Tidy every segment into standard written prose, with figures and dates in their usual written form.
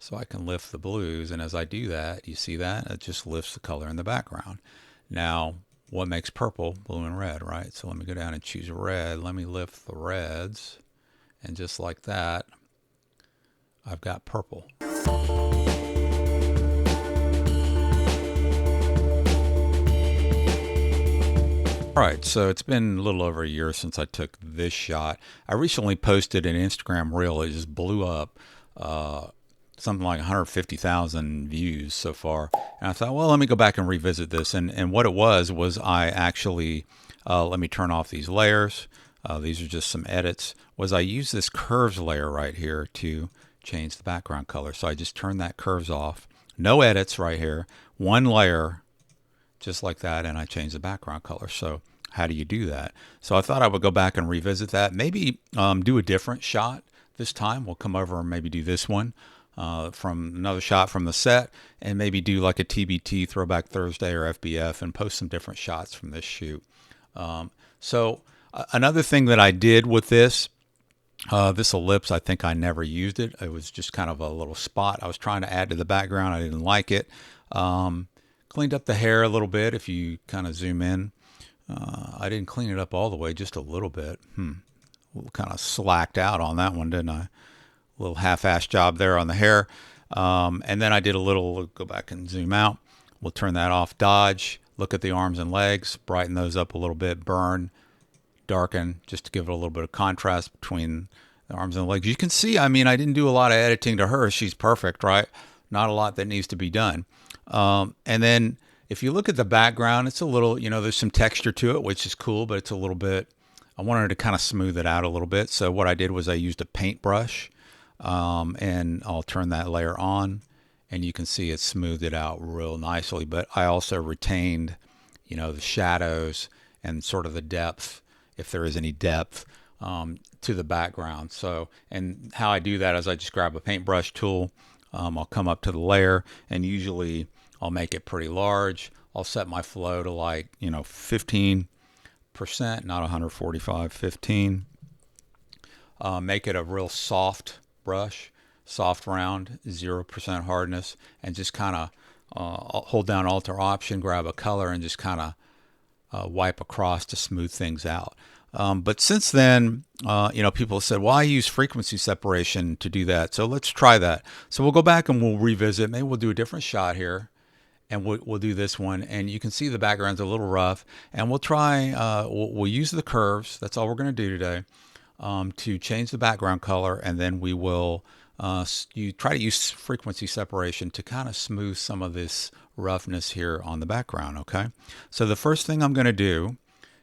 So I can lift the blues, and as I do that, you see that? It just lifts the color in the background. Now, what makes purple, blue, and red, right? So let me go down and choose red. Let me lift the reds, and just like that, I've got purple. All right, so it's been a little over a year since I took this shot. I recently posted an Instagram reel. It just blew up, something like 150,000 views so far. And I thought, well, let me go back and revisit this. And what it was I actually, let me turn off these layers. These are just some edits. Was I used this curves layer right here to change the background color. So I just turned that curves off. No edits right here. One layer just like that, and I change the background color. So how do you do that? So I thought I would go back and revisit that. Maybe do a different shot this time. We'll come over and maybe do this one from another shot from the set, and maybe do like a TBT Throwback Thursday or FBF and post some different shots from this shoot. Another thing that I did with this ellipse, I think I never used it. It was just kind of a little spot I was trying to add to the background. I didn't like it. Cleaned up the hair a little bit. If you kind of zoom in, I didn't clean it up all the way, just a little bit. Kind of slacked out on that one, didn't I? A little half-assed job there on the hair. And then I did a little, go back and zoom out. We'll turn that off, dodge, look at the arms and legs, brighten those up a little bit, burn, darken, just to give it a little bit of contrast between the arms and the legs. You can see, I mean, I didn't do a lot of editing to her. She's perfect, right? Not a lot that needs to be done. And then if you look at the background, it's a little, there's some texture to it, which is cool, but it's a little bit, I wanted to kind of smooth it out a little bit. So what I did was I used a paintbrush, and I'll turn that layer on, and you can see it smoothed it out real nicely. But I also retained, the shadows and sort of the depth, if there is any depth, to the background. So, and how I do that is I just grab a paintbrush tool. I'll come up to the layer, and usually I'll make it pretty large. I'll set my flow to like, 15%, not 145, 15. Make it a real soft brush, soft round, 0% hardness, and just kind of hold down Alt or Option, grab a color, and just kind of wipe across to smooth things out. But since then, people have said, well, I use frequency separation to do that. So let's try that. So we'll go back and we'll revisit. Maybe we'll do a different shot here, and we'll do this one. And you can see the background's a little rough. And we'll try, we'll use the curves. That's all we're going to do today, to change the background color. And then we will you try to use frequency separation to kind of smooth some of this roughness here on the background. Okay. So the first thing I'm going to do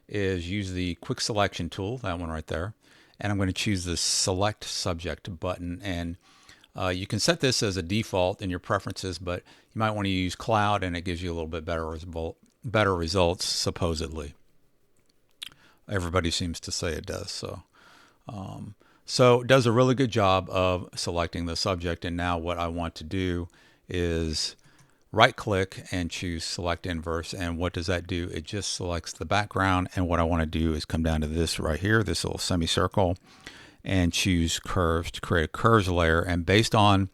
is use the quick selection tool, that one right there, and I'm going to choose the select subject button. And you can set this as a default in your preferences, but you might want to use cloud, and it gives you a little bit better results, supposedly. Everybody seems to say it does. So it does a really good job of selecting the subject. And now what I want to do is right click and choose select inverse. And what does that do? It just selects the background. And what I want to do is come down to this right here, this little semicircle, and choose curves to create a curves layer. And based on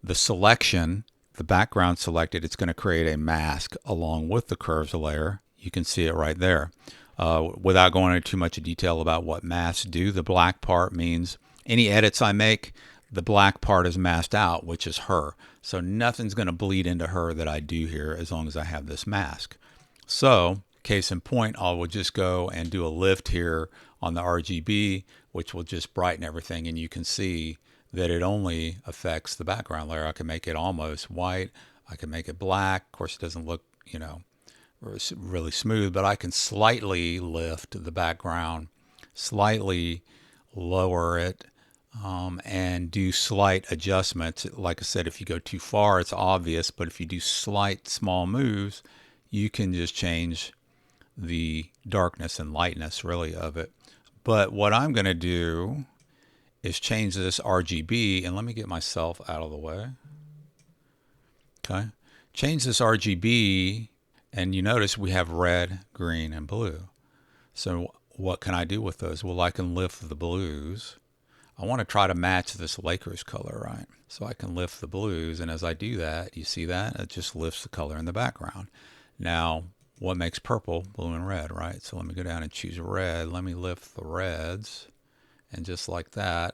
the selection, the background selected, it's going to create a mask along with the curves layer. You can see it right there. Without going into too much detail about what masks do, the black part means any edits I make, the black part is masked out, which is her. So nothing's going to bleed into her that I do here as long as I have this mask. So case in point, I will just go and do a lift here on the RGB, which will just brighten everything. And you can see that it only affects the background layer. I can make it almost white. I can make it black. Of course, it doesn't look, really smooth, but I can slightly lift the background, slightly lower it, and do slight adjustments. Like I said, if you go too far, it's obvious, but if you do slight small moves, you can just change the darkness and lightness really of it. But what I'm going to do is change this RGB, and let me get myself out of the way. Okay. Change this RGB, and you notice we have red, green, and blue. So what can I do with those? Well, I can lift the blues. I want to try to match this Lakers color, right? So I can lift the blues, and as I do that, you see that? It just lifts the color in the background. Now, what makes purple? Blue and red, right? So let me go down and choose red. Let me lift the reds, and just like that,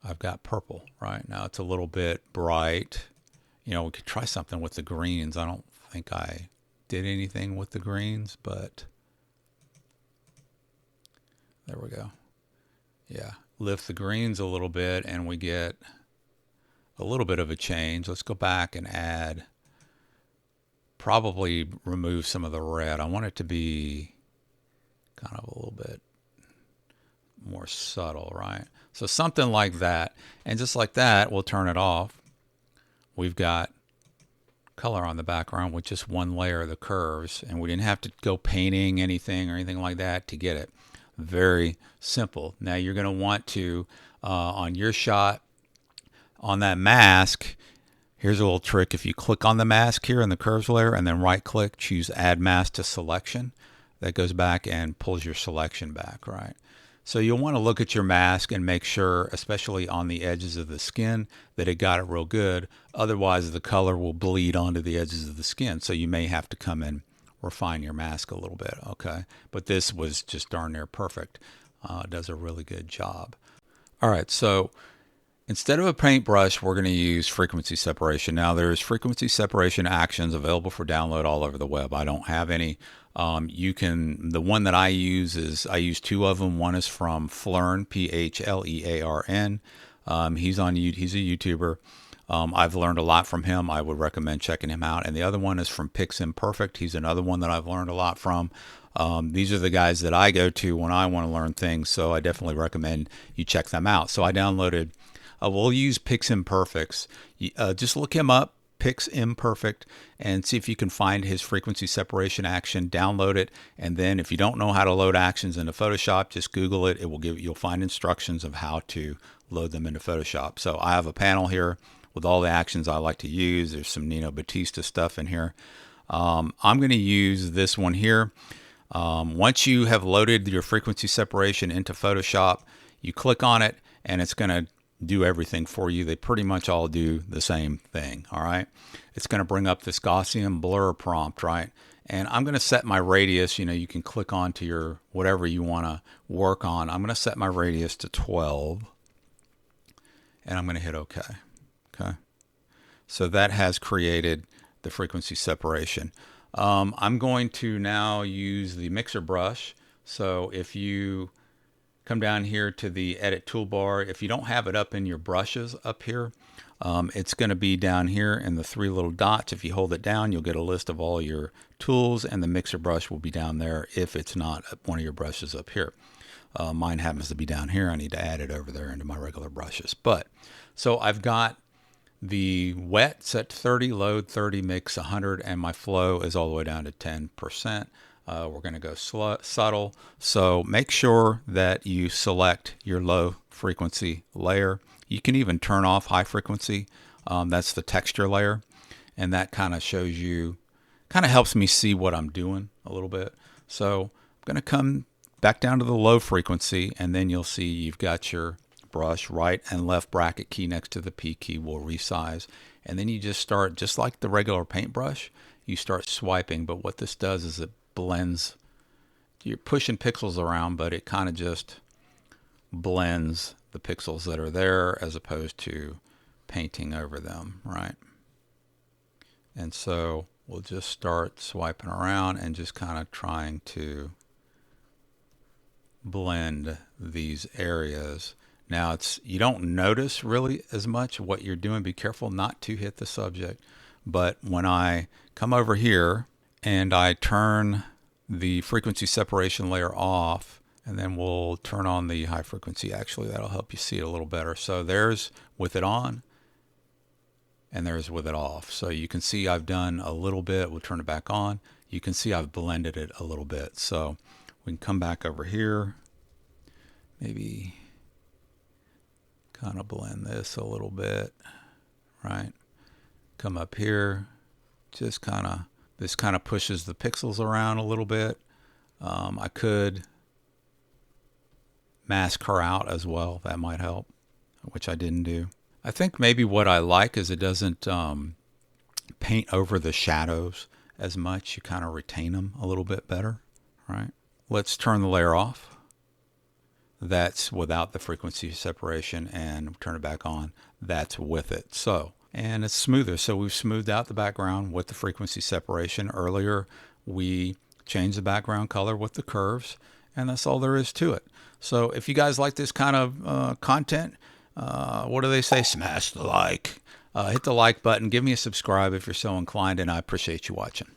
I've got purple, right? Now it's a little bit bright. You know, we could try something with the greens. I don't think I did anything with the greens, but there we go. Yeah, lift the greens a little bit and we get a little bit of a change. Let's go back and add, probably remove some of the red. I want it to be kind of a little bit more subtle, right? So something like that. And just like that, we'll turn it off. We've got color on the background with just one layer of the curves, and we didn't have to go painting anything or anything like that to get it. Very simple. Now you're going to want to, on your shot, on that mask, here's a little trick. If you click on the mask here in the curves layer and then right click, choose add mask to selection, that goes back and pulls your selection back, right? So you'll want to look at your mask and make sure, especially on the edges of the skin, that it got it real good. Otherwise, the color will bleed onto the edges of the skin. So you may have to come and refine your mask a little bit, okay? But this was just darn near perfect. It does a really good job. All right, so instead of a paintbrush, we're going to use frequency separation. Now, there's frequency separation actions available for download all over the web. I don't have any. The one that I use I use two of them. One is from Phlearn, Phlearn. He's a YouTuber. I've learned a lot from him. I would recommend checking him out. And the other one is from PixImperfect. He's another one that I've learned a lot from. These are the guys that I go to when I want to learn things. So I definitely recommend you check them out. So I downloaded. We'll use PixImperfect. Just look him up, PixImperfect, and see if you can find his frequency separation action. Download it, and then if you don't know how to load actions into Photoshop, just Google it. You'll find instructions of how to load them into Photoshop. So I have a panel here with all the actions I like to use. There's some Nino Batista stuff in here. I'm going to use this one here. Once you have loaded your frequency separation into Photoshop, you click on it, and it's going to do everything for you. They pretty much all do the same thing, all right? It's going to bring up this Gaussian blur prompt, right? And I'm going to set my radius. You can click on to your whatever you want to work on. I'm going to set my radius to 12, and I'm going to hit OK. Okay. So that has created the frequency separation. I'm going to now use the mixer brush. So if you come down here to the edit toolbar, if you don't have it up in your brushes up here, it's going to be down here in the three little dots. If you hold it down, you'll get a list of all your tools, and the mixer brush will be down there if it's not one of your brushes up here. Mine happens to be down here. I need to add it over there into my regular brushes. So I've got the wet set to 30, load 30, mix 100, and my flow is all the way down to 10%. We're going to go subtle. So make sure that you select your low frequency layer. You can even turn off high frequency. That's the texture layer. And that kind of helps me see what I'm doing a little bit. So I'm going to come back down to the low frequency, and then you'll see you've got your brush. Right and left bracket key next to the P key will resize. And then you just start, just like the regular paintbrush, you start swiping. But what this does is it blends. You're pushing pixels around, but it kind of just blends the pixels that are there as opposed to painting over them, right? And so we'll just start swiping around and just kind of trying to blend these areas. Now you don't notice really as much what you're doing. Be careful not to hit the subject. But when I come over here and I turn the frequency separation layer off, and then we'll turn on the high frequency. Actually, that'll help you see it a little better. So there's with it on, and there's with it off. So you can see I've done a little bit. We'll turn it back on. You can see I've blended it a little bit. So we can come back over here, maybe kind of blend this a little bit, right? Come up here, just this kind of pushes the pixels around a little bit. I could mask her out as well. That might help, which I didn't do. I think maybe what I like is it doesn't paint over the shadows as much. You kind of retain them a little bit better, right? Let's turn the layer off. That's without the frequency separation, and turn it back on. That's with it. So, and it's smoother. So we've smoothed out the background with the frequency separation. Earlier, we changed the background color with the curves, and that's all there is to it. So if you guys like this kind of content, what do they say? Smash the like. Hit the like button. Give me a subscribe if you're so inclined, and I appreciate you watching.